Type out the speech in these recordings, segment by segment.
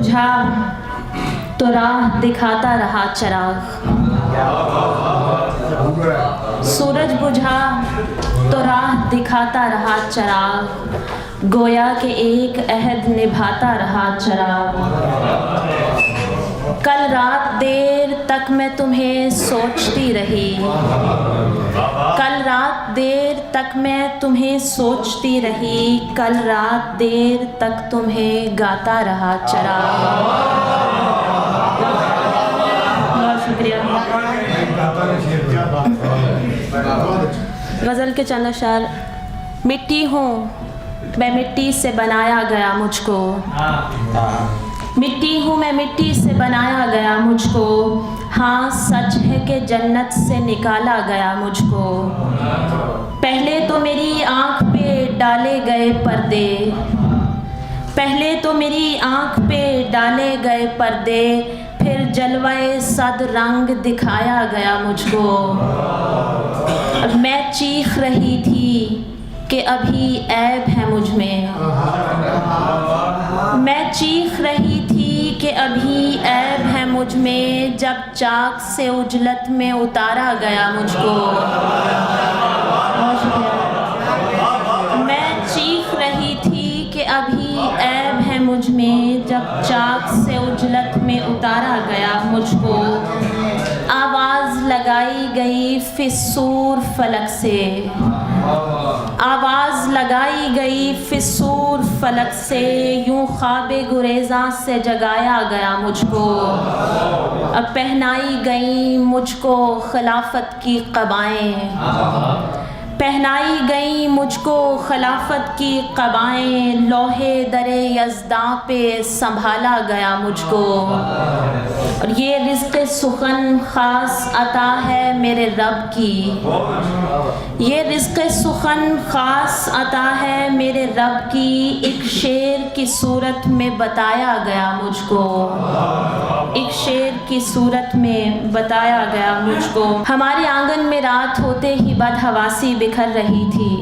बुझा तो राह दिखाता रहा चराग, सूरज बुझा तो राह दिखाता रहा चराग, गोया के एक अहद निभाता रहा चराग। कल रात देर तक मैं तुम्हें सोचती रही, कल रात देर तक मैं तुम्हें सोचती रही, कल रात देर तक तुम्हें गाता रहा चराग। बहुत शुक्रिया। गज़ल के चंद अशआर। मिट्टी हूँ मैं, मिट्टी से बनाया गया मुझको, मिट्टी हूँ मैं, मिट्टी से बनाया गया मुझको, हाँ सच है कि जन्नत से निकाला गया मुझको। पहले तो मेरी आँख पे डाले गए पर्दे, पहले तो मेरी आँख पे डाले गए पर्दे, फिर जलवाए सद रंग दिखाया गया मुझको। अब मैं चीख रही थी कि अभी ऐब है मुझ में, मैं चीख रही थी कि अभी ऐब है मुझ में, जब चाक से उजलत में उतारा गया मुझको। मैं चीख रही थी कि अभी ऐब है मुझ में, जब चाक से उजलत में उतारा गया मुझको। आवाज़ लगाई गई फिसूर फलक से, आवाज़ लगाई गई फिसूर फलक से, यूं ख्वाबे गुरेज़ा से जगाया गया मुझको। अब पहनाई गई मुझको खिलाफत की क़बाएँ, पहनाई गई मुझको खिलाफत की क़बाएँ, लोहे दरे यज़दा पे संभाला गया मुझको। और ये रिज़्क़ सुखन ख़ास अता है मेरे रब की, ये रिज़्क़ सुखन ख़ास अता है मेरे रब की, एक शेर की सूरत में बताया गया मुझको, एक शेर की सूरत में बताया गया मुझको। हमारे आंगन में रात होते ही बदहवासी बिखर रही थी,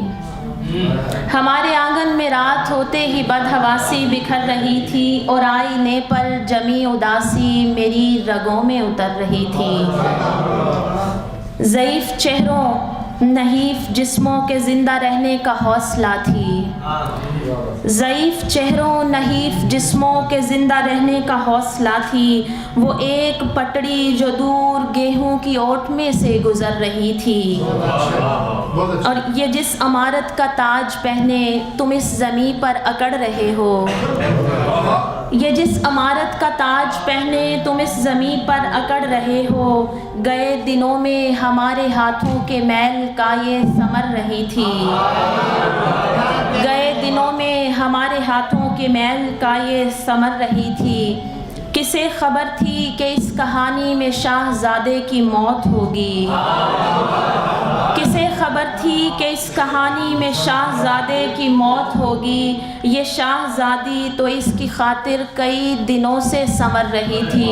हमारे आंगन में रात होते ही बदहवासी बिखर रही थी, और आईने पर जमी उदासी मेरी रगों में उतर रही थी। ज़ईफ़ चेहरों नहीफ़ जिस्मों के ज़िंदा रहने का हौसला थी, ज़ईफ़ चेहरों नहीफ़ जिस्मों के ज़िंदा रहने का हौसला थी, वो एक पटड़ी जो दूर गेहूं की ओट में से गुज़र रही थी। और ये जिस अमारत का ताज पहने तुम इस ज़मीं पर अकड़ रहे हो, ये जिस अमारत का ताज पहने तुम इस ज़मीं पर अकड़ रहे हो, गए दिनों में हमारे हाथों के मैल का ये समर रही थी, गए दिनों में हमारे हाथों के मैल का ये समर रही थी। किसे खबर थी कि इस कहानी में शाहज़ादे की मौत होगी, किसे खबर थी कि इस कहानी में शाहज़ादे की मौत होगी, ये शाहज़ादी तो इसकी खातिर कई दिनों से संवर रही थी,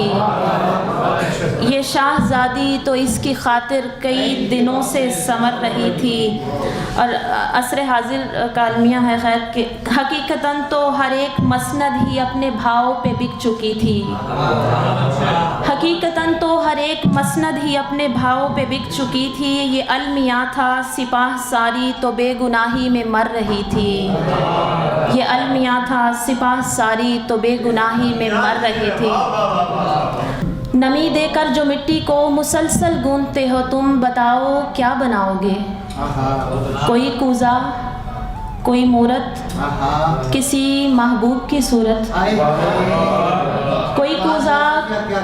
ये शाहज़ादी तो इसकी खातिर कई दिनों से संवर रही थी। और असर हाजिर का अलमिया है खैर कि हकीकतन तो हर एक मसनद ही अपने भाव पे बिक चुकी थी, हकीकतन तो हर एक मसनद ही अपने भाव पे बिक चुकी थी। ये अलमिया था सिपाह सारी तो बेगुनाही में मर रही थी, ये अलमिया था सिपाह सारी तो बेगुनाही में मर रही थी। नमी देकर जो मिट्टी को मुसलसल गूंथते हो तुम, बताओ क्या बनाओगे? कोई कूज़ा, कोई मूरत, किसी महबूब की सूरत, कोई कूज़ा,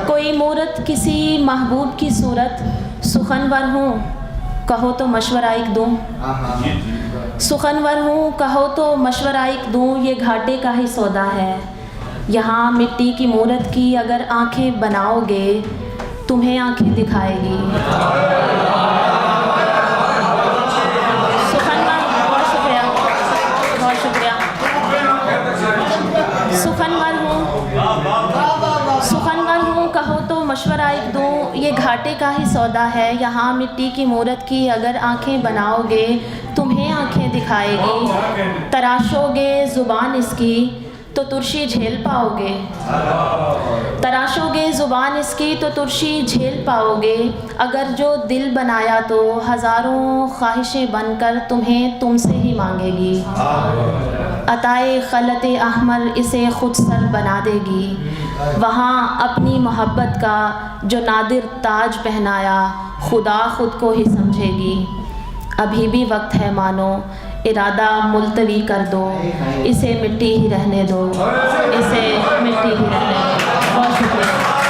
कोई मूरत, किसी महबूब की सूरत। सुखनवर हूँ कहो तो मशवरा एक दूँ, सुखनवर हूँ कहो तो मशवरा एक दूँ, ये घाटे का ही सौदा है। यहाँ मिट्टी की मूरत की अगर आँखें बनाओगे तुम्हें आँखें दिखाएगी। सुखनवर, बहुत शुक्रिया, बहुत शुक्रिया। सुखनवर हूँ कहो तो मशवरा एक दूँ, ये घाटे का ही सौदा है। यहाँ मिट्टी की मूरत की अगर आँखें बनाओगे तुम्हें आँखें दिखाएगी। तराशोगे ज़ुबान इसकी तो तुर्शी झेल पाओगे, तराशोगे ज़ुबान इसकी तो तुर्शी झेल पाओगे। अगर जो दिल बनाया तो हज़ारों ख्वाहिशें बनकर तुम्हें तुमसे ही मांगेगी। अताए खलत अहमर इसे खुद सर बना देगी। वहाँ अपनी मोहब्बत का जो नादिर ताज पहनाया, खुदा खुद को ही समझेगी। अभी भी वक्त है मानो, इरादा मुलतवी कर दो, इसे मिट्टी ही रहने दो, इसे मिट्टी ही रहने दो।